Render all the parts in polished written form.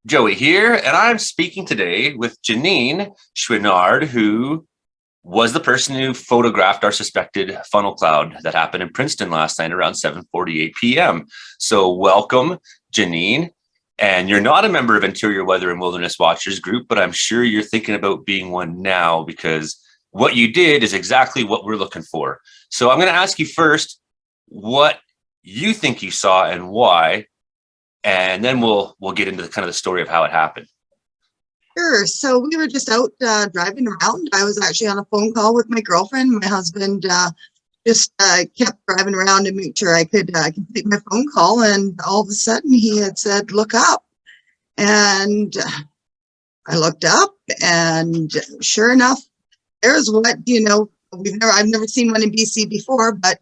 Joey here, and I'm speaking today with Jeneane Chouinard, who was the person who photographed our suspected funnel cloud that happened in Princeton last night around 7:48 p.m. So welcome, Jeneane. And you're not a member of Interior Weather and Wilderness Watchers group, but I'm sure you're thinking about being one now because what you did is exactly what we're looking for. So I'm going to ask you first what you think you saw and why, and then we'll get into the kind of the story of how it happened. Sure. So we were just out driving around. I was actually on a phone call with my girlfriend. My husband just kept driving around to make sure I could complete my phone call. And all of a sudden he had said, "Look up." And I looked up, and sure enough, there's what, I've never seen one in BC before, but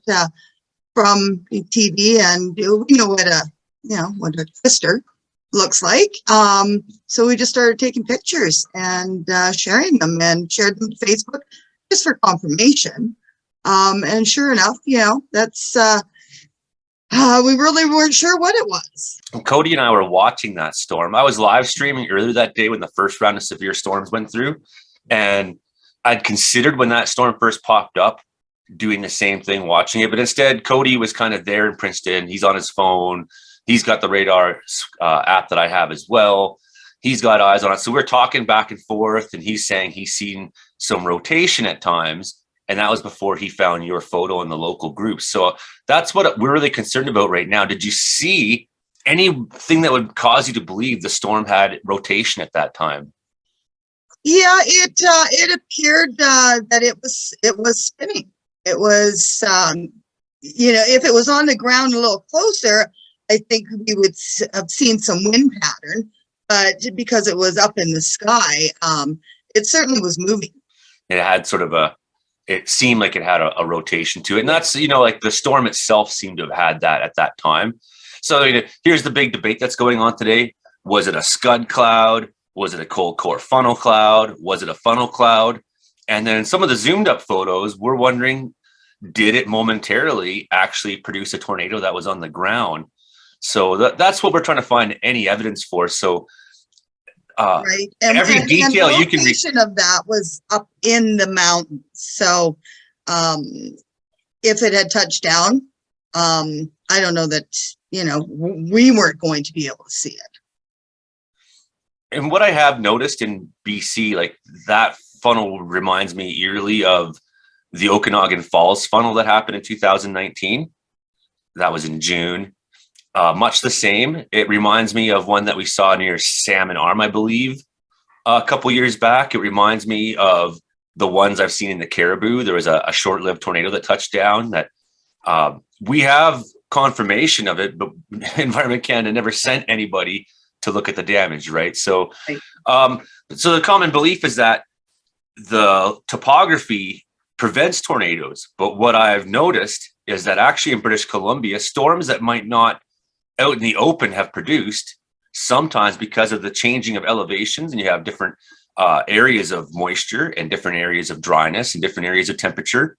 from TV, and we know what a twister looks like. So we just started taking pictures and sharing them, and shared them to Facebook just for confirmation. And sure enough, that's we really weren't sure what it was. Cody and I were watching that storm. I was live streaming earlier that day when the first round of severe storms went through, and I'd considered when that storm first popped up doing the same thing, watching it, but instead Cody was kind of there in Princeton. He's on his phone. He's got the radar app that I have as well. He's got eyes on it. So we're talking back and forth, and he's saying he's seen some rotation at times. And that was before he found your photo in the local groups. So that's what we're really concerned about right now. Did you see anything that would cause you to believe the storm had rotation at that time? Yeah, it appeared that it was spinning. It was, if it was on the ground a little closer, I think we would have seen some wind pattern, but because it was up in the sky, it certainly was moving. It had sort of it seemed like it had a rotation to it. And that's, like the storm itself seemed to have had that at that time. So here's the big debate that's going on today. Was it a scud cloud? Was it a cold core funnel cloud? Was it a funnel cloud? And then some of the zoomed up photos, we're wondering, did it momentarily actually produce a tornado that was on the ground? So that's what we're trying to find any evidence for. So right, every detail and you can location of that was up in the mountains. So if it had touched down, I don't know that we weren't going to be able to see it. And what I have noticed in BC, like that funnel reminds me eerily of the Okanagan Falls funnel that happened in 2019. That was in June. Much the same. It reminds me of one that we saw near Salmon Arm, I believe, a couple years back. It reminds me of the ones I've seen in the Caribou. There was a short-lived tornado that touched down that we have confirmation of it, but Environment Canada never sent anybody to look at the damage, right? So, so the common belief is that the topography prevents tornadoes. But what I've noticed is that actually in British Columbia, storms that might not out in the open have produced sometimes because of the changing of elevations, and you have different areas of moisture and different areas of dryness and different areas of temperature.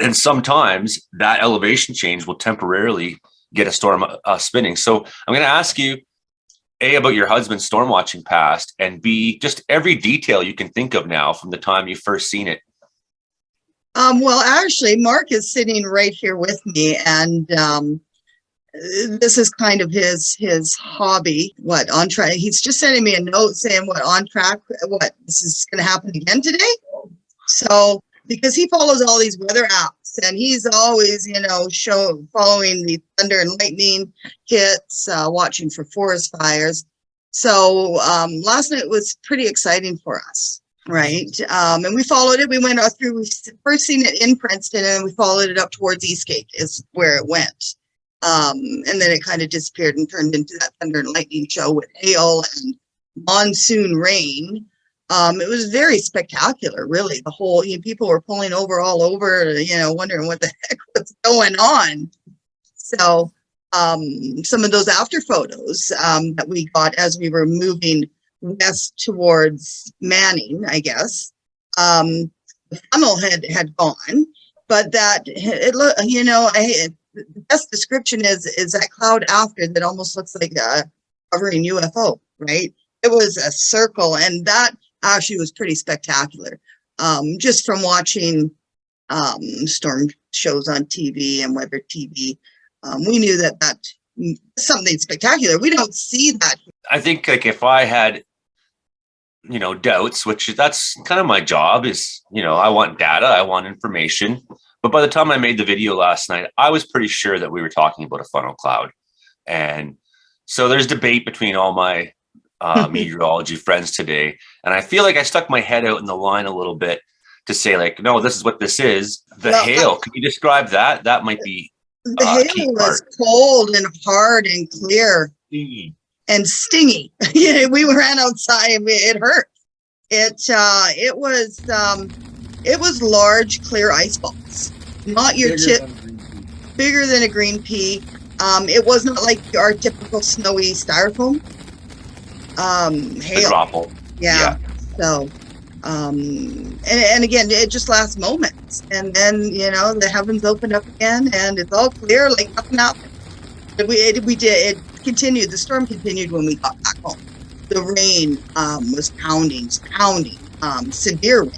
And sometimes that elevation change will temporarily get a storm spinning. So I'm going to ask you, A, about your husband's storm watching past, and B, just every detail you can think of now from the time you first seen it. Well, actually, Mark is sitting right here with me, and this is kind of his hobby. What on track? He's just sending me a note saying, "What on track? What this is going to happen again today?" So because he follows all these weather apps, and he's always following the thunder and lightning hits, watching for forest fires. So last night was pretty exciting for us. Right. And we followed it. We went through, we first seen it in Princeton, and we followed it up towards Eastgate is where it went. And then it kind of disappeared and turned into that thunder and lightning show with hail and monsoon rain. It was very spectacular, really. The whole, people were pulling over all over, wondering what the heck was going on. So some of those after photos that we got as we were moving west towards Manning, I guess. The funnel had gone, but that it looked, the best description is that cloud after that almost looks like a hovering UFO. right? It was a circle, and that actually was pretty spectacular. Just from watching storm shows on TV and weather TV, we knew that something spectacular. We don't see that. I think like if I had, doubts, which that's kind of my job is, I want data, I want information. But by the time I made the video last night, I was pretty sure that we were talking about a funnel cloud. And so there's debate between all my meteorology friends today. And I feel like I stuck my head out in the line a little bit to say like, no, this is what this is. The hail, can you describe that? That might be the hail was cold and hard and clear. And stingy. We ran outside. It hurt. It was large, clear ice balls. Not your bigger than a green pea. It was not like our typical snowy styrofoam. Hail. Dropple. Yeah. So, and again, it just lasts moments, and then the heavens opened up again, and it's all clear, like nothing happened. We did. It continued. The storm continued when we got back home. The rain was pounding, severe rain.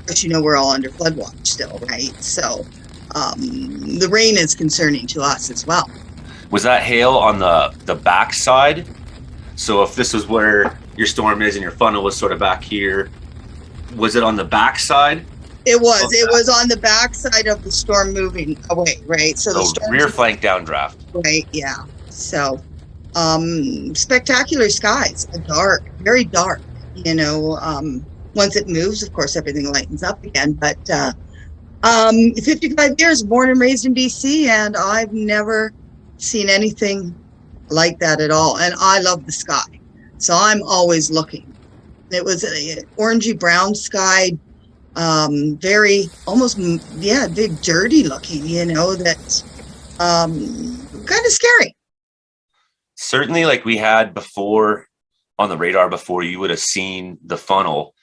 But we're all under flood watch still, right? So the rain is concerning to us as well. Was that hail on the back side? So if this was where your storm is and your funnel was sort of back here, was it on the back side? It was. It was on the back side of the storm moving away, right? So the storm rear flank downdraft. Right, yeah. So spectacular skies, dark, very dark. Once it moves, of course, everything lightens up again. But 55 years, born and raised in BC, and I've never seen anything like that at all. And I love the sky, so I'm always looking. It was an orangey brown sky, very almost, big dirty looking. That kind of scary. Certainly, like we had before on the radar before, you would have seen the funnel,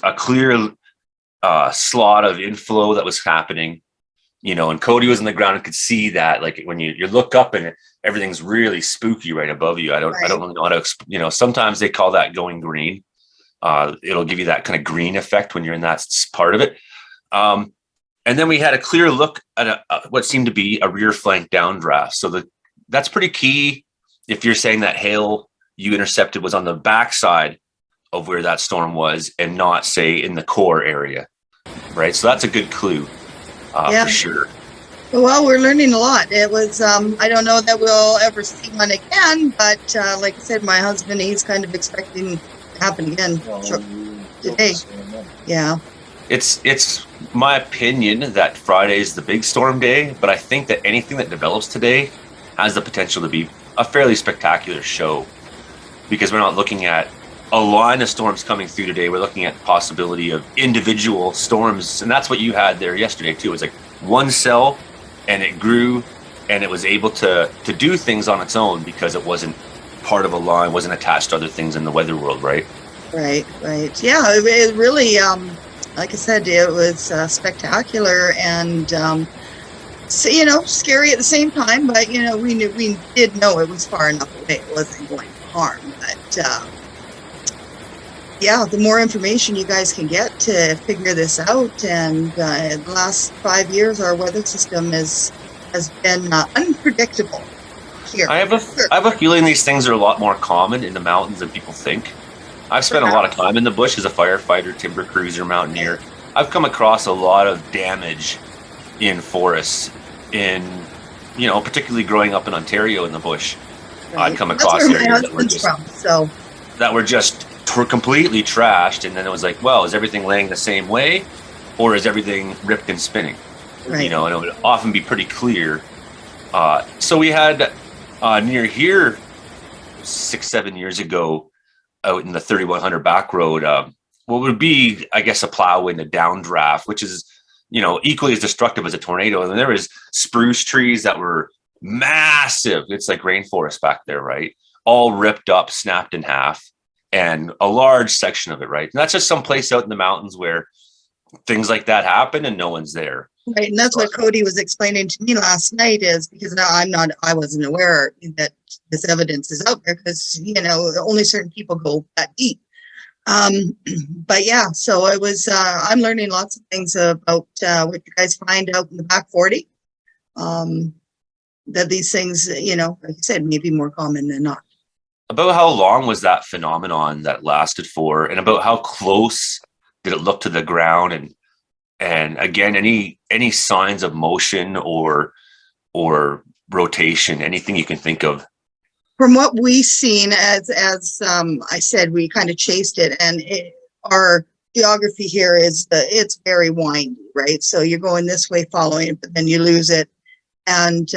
a clear slot of inflow that was happening, and Cody was on the ground and could see that. Like when you look up and everything's really spooky right above you. I don't really know how to, sometimes they call that going green. It'll give you that kind of green effect when you're in that part of it. And then we had a clear look at what seemed to be a rear flank downdraft. So that's pretty key. If you're saying that hail you intercepted was on the backside of where that storm was and not, say, in the core area, right? So that's a good clue for sure. Well, we're learning a lot. It was, I don't know that we'll ever see one again, but like I said, my husband, he's kind of expecting to happen again today. Yeah. It's my opinion that Friday is the big storm day, but I think that anything that develops today has the potential to be a fairly spectacular show, because we're not looking at a line of storms coming through today. We're looking at the possibility of individual storms, and that's what you had there yesterday too. It was like one cell, and it grew, and it was able to do things on its own because it wasn't part of a line, wasn't attached to other things in the weather world, right? Right. Yeah, it really, like I said, it was spectacular and so, scary at the same time. But we did know it was far enough away; it wasn't going to harm. But the more information you guys can get to figure this out, and the last 5 years, our weather system has been unpredictable here. I have a feeling these things are a lot more common in the mountains than people think. I've spent a lot of time in the bush as a firefighter, timber cruiser, mountaineer. I've come across a lot of damage in forests, particularly growing up in Ontario in the bush. Right. I'd come across areas that were just completely trashed, and then it was like, well, is everything laying the same way, or is everything ripped and spinning? Right. And it would often be pretty clear. So we had near here 6-7 years ago, out in the 3100 back road, what would be, I guess, a plow wind, a downdraft, which is, equally as destructive as a tornado. And there was spruce trees that were massive. It's like rainforest back there, right? All ripped up, snapped in half, and a large section of it, right? And that's just some place out in the mountains where things like that happen and no one's there. Right, and that's what Cody was explaining to me last night, is because I wasn't aware that this evidence is out there because, you know, only certain people go that deep. But yeah, so it was, I'm learning lots of things about what you guys find out in the back 40. That these things, you know, like I said, may be more common than not. About how long was that phenomenon that lasted for, and about how close did it look to the ground? And again, any signs of motion or rotation, anything you can think of? From what we've seen, as I said, we kind of chased it, and our geography here is it's very windy, right? So you're going this way, following it, but then you lose it. And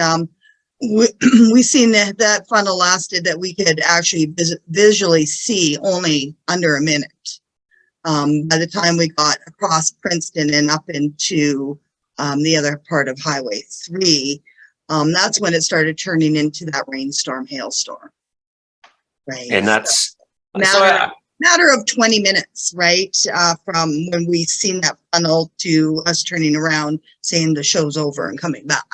we seen that funnel lasted that we could actually visually see only under a minute. By the time we got across Princeton and up into the other part of Highway 3, that's when it started turning into that rainstorm, hailstorm. Right. And that's matter of 20 minutes, right? From when we seen that funnel to us turning around, saying the show's over and coming back.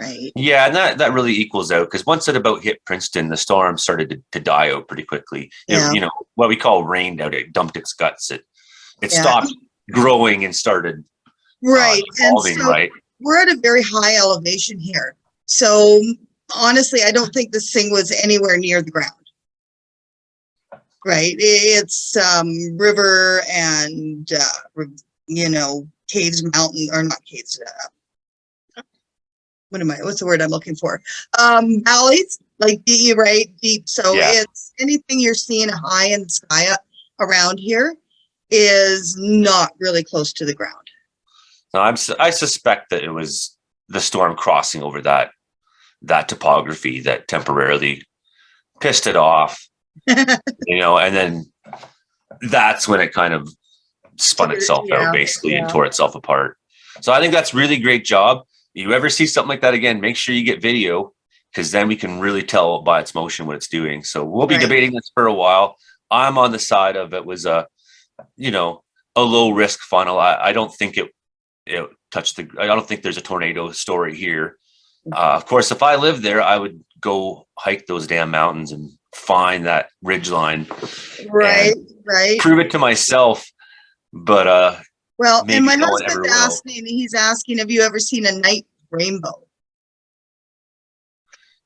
Right. Yeah, and that really equals out, because once it about hit Princeton, the storm started to die out pretty quickly. Yeah. You know, what we call rained out. It dumped its guts. It stopped growing and started evolving, and so right? We're at a very high elevation here. So honestly, I don't think this thing was anywhere near the ground. Right. It's river and, you know, caves, mountain, or not caves. What's the word I'm looking for? Valleys, like deep, right? Deep. So it's anything you're seeing high in the sky around here is not really close to the ground. No, I suspect that it was the storm crossing over that topography that temporarily pissed it off, you know, and then that's when it kind of spun itself out basically and tore itself apart. So I think that's really great job. You ever see something like that again, make sure you get video, because then we can really tell by its motion what it's doing. So we'll be debating this for a while. I'm on the side of it was a low risk funnel. I don't think it touched I don't think there's a tornado story here. Of course, if I lived there, I would go hike those damn mountains and find that ridge line. Right. Prove it to myself. But well, and my husband asked me, he's asking, have you ever seen a night rainbow?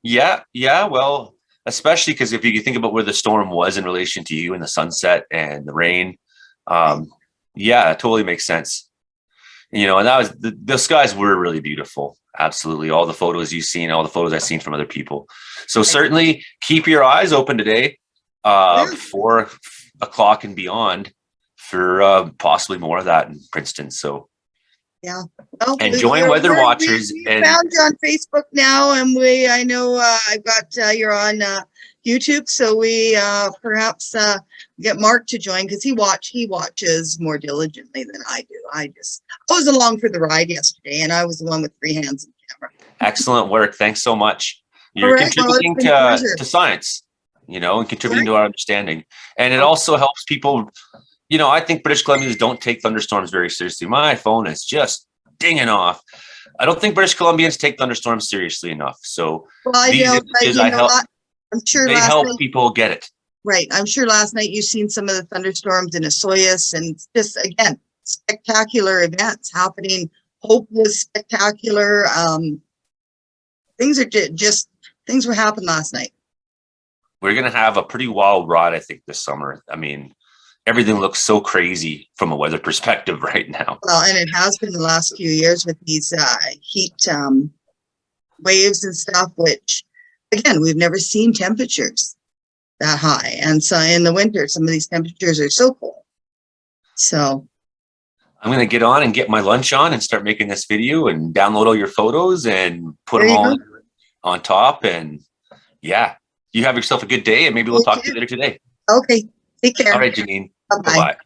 Yeah. Well, especially because if you think about where the storm was in relation to you and the sunset and the rain, it totally makes sense. You know, and that was the skies were really beautiful. Absolutely. All the photos you've seen, all the photos I've seen from other people. So certainly keep your eyes open today, 4 o'clock and beyond, for possibly more of that in Princeton. So well, and join Weather Watchers. We found you on Facebook now, and I know I've got you're on YouTube, so we perhaps get Mark to join, because he watches more diligently than I do. I was along for the ride yesterday, and I was the one with 3 hands in the camera. Excellent work. Thanks so much. You're contributing to science, you know, and contributing to our understanding. And it also helps people. You know, I think British Columbians don't take thunderstorms very seriously. My phone is just dinging off. I don't think British Columbians take thunderstorms seriously enough. So these images I'm sure they help people get it. Right. I'm sure last night you've seen some of the thunderstorms in Osoyoos, and just, again, spectacular events happening. Hope was spectacular. Things are things were happening last night. We're going to have a pretty wild ride, I think, this summer. I mean, everything looks so crazy from a weather perspective right now. Well, and it has been the last few years with these heat waves and stuff, which, again, we've never seen temperatures that high. And so in the winter, some of these temperatures are so cold. So I'm going to get on and get my lunch on and start making this video and download all your photos and put them all on top. And you have yourself a good day, and maybe we'll talk to you later today. Okay. Take care. All right, Jeneane. Bye-bye. Bye-bye.